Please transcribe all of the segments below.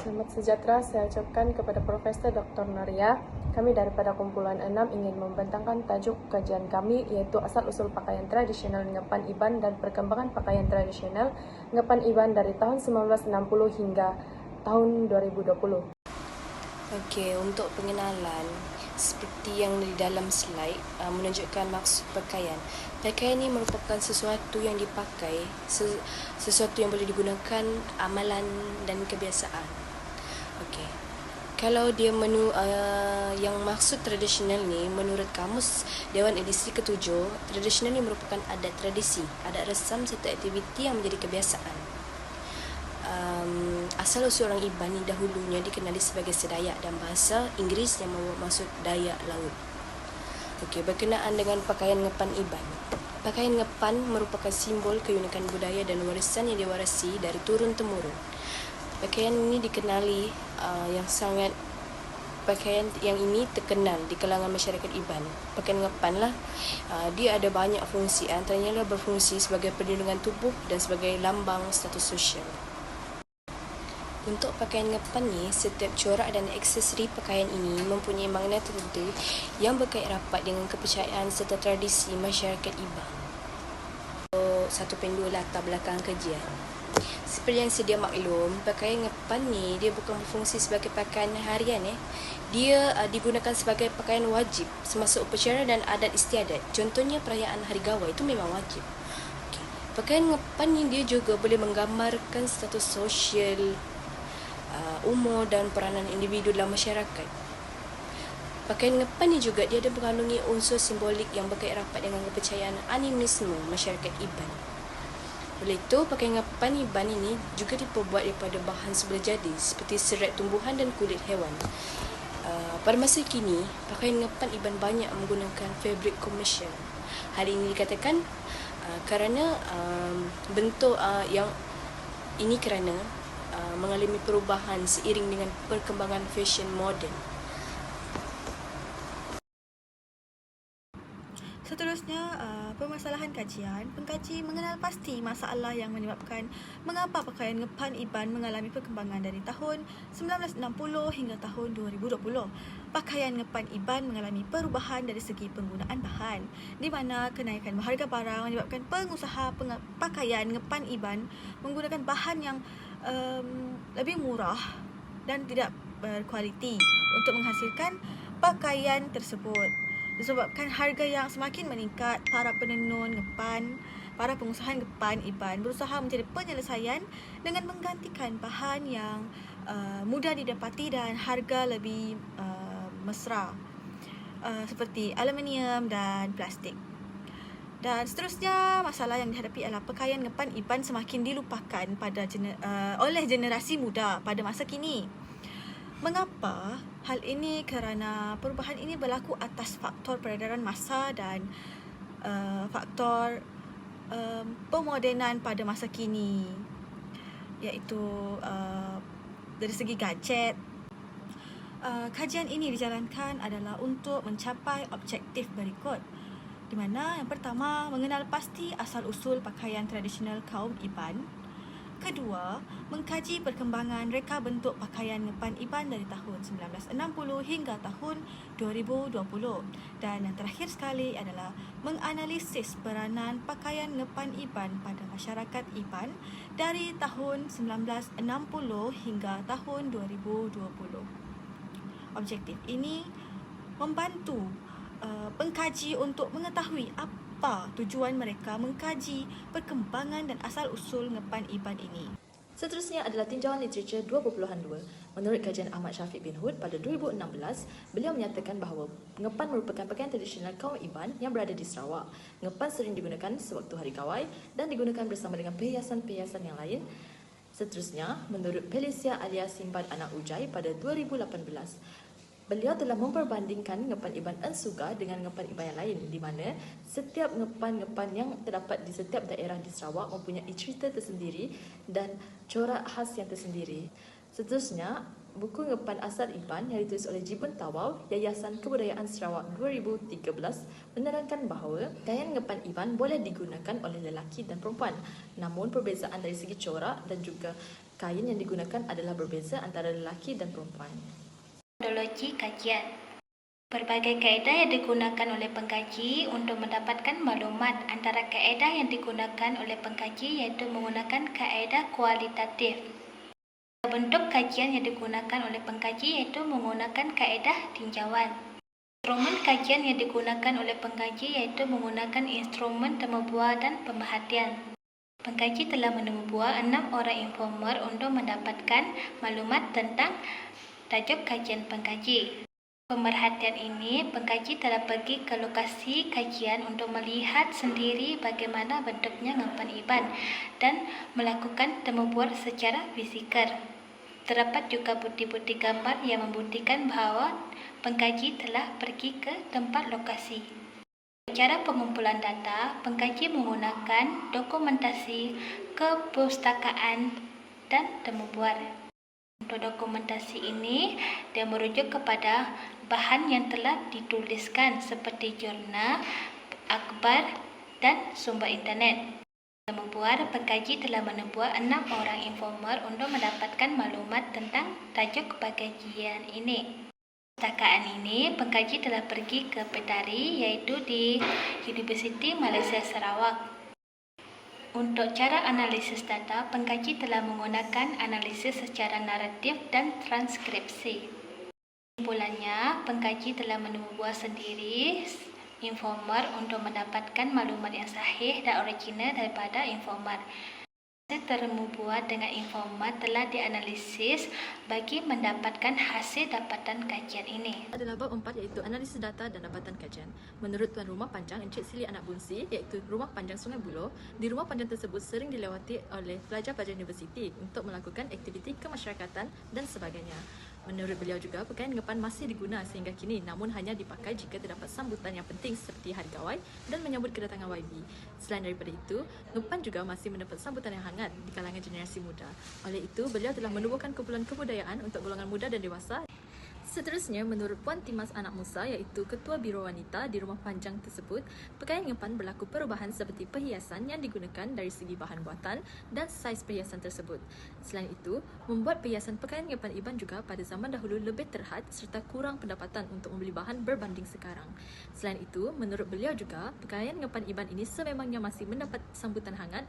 Selamat sejahtera saya ucapkan kepada Profesor Dr. Noria. Kami daripada kumpulan 6 ingin membentangkan tajuk kajian kami iaitu asal-usul pakaian tradisional Ngepan Iban dan perkembangan pakaian tradisional Ngepan Iban dari tahun 1960 hingga tahun 2020. Okey, untuk pengenalan, seperti yang di dalam slide menunjukkan maksud pakaian. Pakaian ini merupakan sesuatu yang dipakai, sesuatu yang boleh digunakan amalan dan kebiasaan. Okey. Kalau dia yang maksud tradisional ni, menurut Kamus Dewan Edisi ke-7, tradisional ni merupakan adat tradisi, adat resam serta aktiviti yang menjadi kebiasaan. Asal-usul orang Iban ni dahulunya dikenali sebagai Sedayak dan bahasa Inggeris yang bermaksud Dayak Laut. Okey, berkenaan dengan pakaian Ngepan Iban. Pakaian Ngepan merupakan simbol keunikan budaya dan warisan yang diwarisi dari turun-temurun. Pakaian ini dikenali pakaian yang ini terkenal di kalangan masyarakat Iban. Pakaian Ngepan lah. Dia ada banyak fungsi, antaranya berfungsi sebagai perlindungan tubuh dan sebagai lambang status sosial. Untuk pakaian Ngepan ni, setiap corak dan aksesori pakaian ini mempunyai makna tertentu yang berkait rapat dengan kepercayaan serta tradisi masyarakat Iban. 1.2 latar belakang kajian. Seperti yang sedia maklum, pakaian Ngepan ni dia bukan berfungsi sebagai pakaian harian. Dia digunakan sebagai pakaian wajib semasa upacara dan adat istiadat. Contohnya perayaan Hari Gawai itu memang wajib. Okay. Pakaian Ngepan ni dia juga boleh menggambarkan status sosial, umur dan peranan individu dalam masyarakat. Pakaian Ngepan ni juga dia ada mengandungi unsur simbolik yang berkait rapat dengan kepercayaan animisme masyarakat Iban. Oleh itu, pakaian Ngepan Iban ini juga diperbuat daripada bahan semula jadi seperti serat tumbuhan dan kulit hewan. Pada masa kini, pakaian Ngepan Iban banyak menggunakan fabrik komersial. Hal ini dikatakan kerana bentuk yang ini kerana mengalami perubahan seiring dengan perkembangan fashion moden. Seterusnya, permasalahan kajian. Pengkaji mengenal pasti masalah yang menyebabkan mengapa pakaian Ngepan Iban mengalami perkembangan dari tahun 1960 hingga tahun 2020. Pakaian Ngepan Iban mengalami perubahan dari segi penggunaan bahan, di mana kenaikan harga barang menyebabkan pengusaha pakaian Ngepan Iban menggunakan bahan yang lebih murah dan tidak berkualiti untuk menghasilkan pakaian tersebut. Disebabkan harga yang semakin meningkat, para penenun Ngepan, para pengusaha Ngepan Iban berusaha mencari penyelesaian dengan menggantikan bahan yang mudah didapati dan harga lebih mesra, seperti aluminium dan plastik. Dan seterusnya, masalah yang dihadapi adalah pakaian Ngepan Iban semakin dilupakan oleh generasi muda pada masa kini. Mengapa? Hal ini kerana perubahan ini berlaku atas faktor peredaran masa dan faktor pemodenan pada masa kini, iaitu dari segi gadget. Kajian ini dijalankan adalah untuk mencapai objektif berikut, di mana yang pertama, mengenal pasti asal-usul pakaian tradisional kaum Iban. Kedua, mengkaji perkembangan reka bentuk pakaian Ngepan Iban dari tahun 1960 hingga tahun 2020. Dan yang terakhir sekali adalah menganalisis peranan pakaian Ngepan Iban pada masyarakat Iban dari tahun 1960 hingga tahun 2020. Objektif ini membantu pengkaji untuk mengetahui apa tujuan mereka mengkaji perkembangan dan asal-usul Ngepan Iban ini. Seterusnya adalah tinjauan literatur 2.2. Menurut kajian Ahmad Syafiq bin Hud pada 2016, beliau menyatakan bahawa Ngepan merupakan pakaian tradisional kaum Iban yang berada di Sarawak. Ngepan sering digunakan sewaktu hari Gawai dan digunakan bersama dengan perhiasan-perhiasan yang lain. Seterusnya, menurut Felicia alias Simbad Anak Ujai pada 2018, beliau telah memperbandingkan Ngepan Iban Ensuga dengan Ngepan Iban yang lain, di mana setiap Ngepan yang terdapat di setiap daerah di Sarawak mempunyai cerita tersendiri dan corak khas yang tersendiri. Seterusnya, buku Ngepan Asal Iban yang ditulis oleh Jibun Tawau, Yayasan Kebudayaan Sarawak 2013 menerangkan bahawa pakaian Ngepan Iban boleh digunakan oleh lelaki dan perempuan, namun perbezaan dari segi corak dan juga Kain yang digunakan adalah berbeza antara lelaki dan perempuan. Metodologi kajian. Berbagai kaedah yang digunakan oleh pengkaji untuk mendapatkan maklumat. Antara kaedah yang digunakan oleh pengkaji iaitu menggunakan kaedah kualitatif. Bentuk kajian yang digunakan oleh pengkaji iaitu menggunakan kaedah tinjauan. Instrumen kajian yang digunakan oleh pengkaji iaitu menggunakan instrumen temubual dan pemerhatian. Pengkaji telah menemubual 6 orang informer untuk mendapatkan maklumat tentang tajuk kajian pengkaji. Pemerhatian ini, pengkaji telah pergi ke lokasi kajian untuk melihat sendiri bagaimana bentuknya ngepan iban dan melakukan temubual secara fizikal. Terdapat juga bukti-bukti gambar yang membuktikan bahawa pengkaji telah pergi ke tempat lokasi. Cara pengumpulan data, pengkaji menggunakan dokumentasi, kepustakaan, dan temubual. Untuk dokumentasi ini, dia merujuk kepada bahan yang telah dituliskan seperti jurnal, akhbar, dan sumber internet. Temubual, pengkaji telah menemubual 6 orang informer untuk mendapatkan maklumat tentang tajuk pengkajian ini. Setakat ini, pengkaji telah pergi ke Petari iaitu di Universiti Malaysia Sarawak. Untuk cara analisis data, pengkaji telah menggunakan analisis secara naratif dan transkripsi. Kesimpulannya, pengkaji telah menemubual sendiri informer untuk mendapatkan maklumat yang sahih dan original daripada informer. Hasil temubual dengan informer telah dianalisis bagi mendapatkan hasil dapatan kajian ini. Adalah bab 4 iaitu analisis data dan dapatan kajian. Menurut Tuan Rumah Panjang Encik Sili Anak Bungsi iaitu Rumah Panjang Sungai Buloh, di rumah panjang tersebut sering dilewati oleh pelajar-pelajar universiti untuk melakukan aktiviti kemasyarakatan dan sebagainya. Menurut beliau juga, pakaian ngepan masih diguna sehingga kini namun hanya dipakai jika terdapat sambutan yang penting seperti Hari Gawai dan menyambut kedatangan YB. Selain daripada itu, ngepan juga masih mendapat sambutan yang hangat di kalangan generasi muda. Oleh itu, beliau telah menubuhkan kumpulan kebudayaan untuk golongan muda dan dewasa. Seterusnya, menurut Puan Timas Anak Musa iaitu Ketua Biro Wanita di rumah panjang tersebut, pakaian ngepan berlaku perubahan seperti perhiasan yang digunakan dari segi bahan buatan dan saiz perhiasan tersebut. Selain itu, membuat perhiasan pakaian ngepan iban juga pada zaman dahulu lebih terhad serta kurang pendapatan untuk membeli bahan berbanding sekarang. Selain itu, menurut beliau juga, pakaian ngepan iban ini sememangnya masih mendapat sambutan hangat.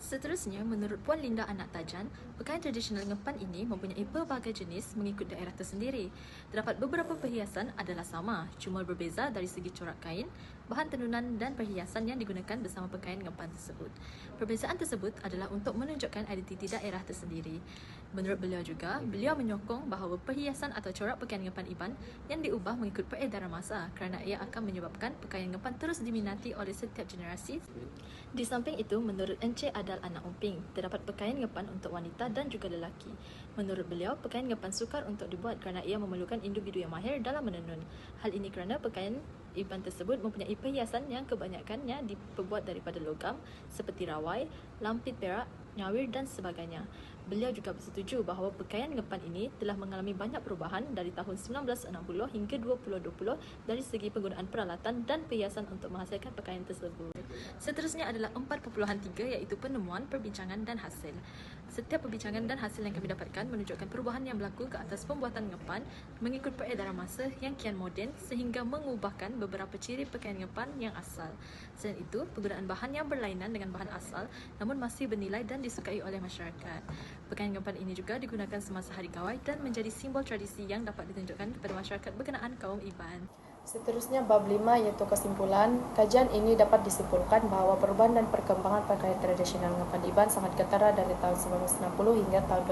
Seterusnya, menurut Puan Linda Anak Tajan, pakaian tradisional ngepan ini mempunyai pelbagai jenis mengikut daerah tersendiri. Terdapat beberapa perhiasan adalah sama, cuma berbeza dari segi corak kain, bahan tenunan dan perhiasan yang digunakan bersama pakaian ngepan tersebut. Perbezaan tersebut adalah untuk menunjukkan identiti daerah tersendiri. Menurut beliau juga, beliau menyokong bahawa perhiasan atau corak pakaian ngepan iban yang diubah mengikut peredaran masa kerana ia akan menyebabkan pakaian ngepan terus diminati oleh setiap generasi. Di samping itu, menurut Encik Adal Anak Umping, terdapat pakaian ngepan untuk wanita dan juga lelaki. Menurut beliau, pakaian ngepan sukar untuk dibuat kerana ia memerlukan individu yang mahir dalam menenun. Hal ini kerana pakaian iban tersebut mempunyai perhiasan yang kebanyakannya diperbuat daripada logam seperti rawai, lampit perak, nyawir dan sebagainya. Beliau juga bersetuju bahawa pakaian ngepan ini telah mengalami banyak perubahan dari tahun 1960 hingga 2020 dari segi penggunaan peralatan dan perhiasan untuk menghasilkan pakaian tersebut. Seterusnya adalah 4.3 iaitu penemuan, perbincangan dan hasil. Setiap perbincangan dan hasil yang kami dapatkan menunjukkan perubahan yang berlaku ke atas pembuatan ngepan mengikut peredaran masa yang kian moden sehingga mengubahkan beberapa ciri pakaian ngepan yang asal. Selain itu, penggunaan bahan yang berlainan dengan bahan asal namun masih bernilai dan disukai oleh masyarakat. Pakaian ngepan ini juga digunakan semasa Hari Gawai dan menjadi simbol tradisi yang dapat ditunjukkan kepada masyarakat berkenaan kaum iban. Seterusnya bab 5 iaitu kesimpulan. Kajian ini dapat disimpulkan bahawa perubahan dan perkembangan pakaian tradisional ngepan iban sangat ketara dari tahun 1960 hingga tahun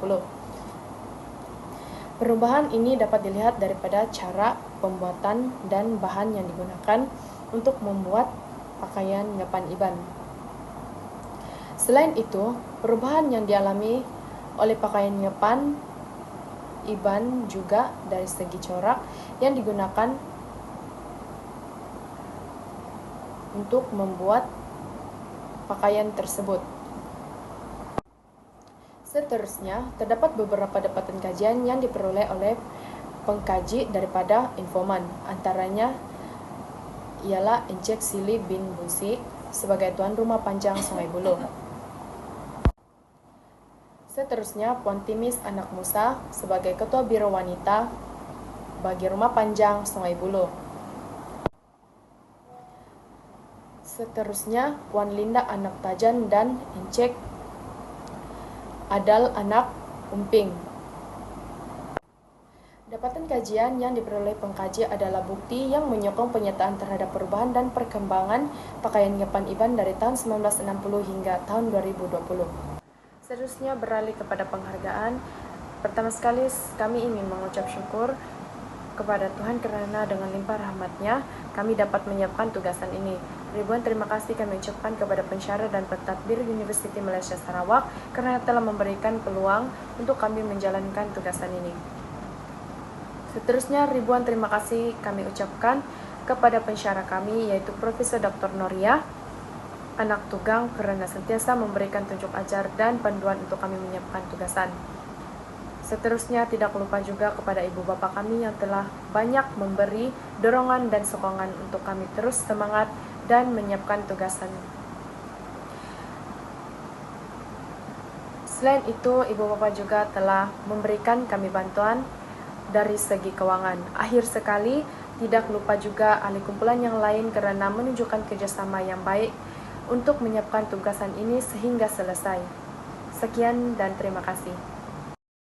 2020. Perubahan ini dapat dilihat daripada cara pembuatan dan bahan yang digunakan untuk membuat pakaian ngepan iban. Selain itu, perubahan yang dialami oleh pakaian ngepan iban juga dari segi corak yang digunakan untuk membuat pakaian tersebut. Seterusnya, terdapat beberapa dapatan kajian yang diperoleh oleh pengkaji daripada informan. Antaranya ialah Encik Sili bin Busi sebagai Tuan Rumah Panjang Sungai Buloh. Seterusnya, Puan Timis Anak Musa sebagai Ketua Biro Wanita bagi Rumah Panjang Sungai Buloh. Seterusnya, Puan Linda Anak Tajan dan Encik Adal Anak Umping. Dapatan kajian yang diperoleh pengkaji adalah bukti yang menyokong penyataan terhadap perubahan dan perkembangan pakaian Ngepan Iban dari tahun 1960 hingga tahun 2020. Seterusnya beralih kepada penghargaan. Pertama sekali kami ingin mengucap syukur kepada Tuhan kerana dengan limpah rahmat-Nya kami dapat menyiapkan tugasan ini. Ribuan terima kasih kami ucapkan kepada pensyarah dan pentadbir Universiti Malaysia Sarawak kerana telah memberikan peluang untuk kami menjalankan tugasan ini. Seterusnya, ribuan terima kasih kami ucapkan kepada pensyarah kami yaitu Profesor Dr. Noria Anak Tugang kerana sentiasa memberikan tunjuk ajar dan panduan untuk kami menyiapkan tugasan. Seterusnya, tidak lupa juga kepada ibu bapa kami yang telah banyak memberi dorongan dan sokongan untuk kami terus semangat dan menyiapkan tugasan. Selain itu, ibu bapa juga telah memberikan kami bantuan dari segi kewangan. Akhir sekali, tidak lupa juga ahli kumpulan yang lain kerana menunjukkan kerjasama yang baik untuk menyiapkan tugasan ini sehingga selesai. Sekian dan terima kasih.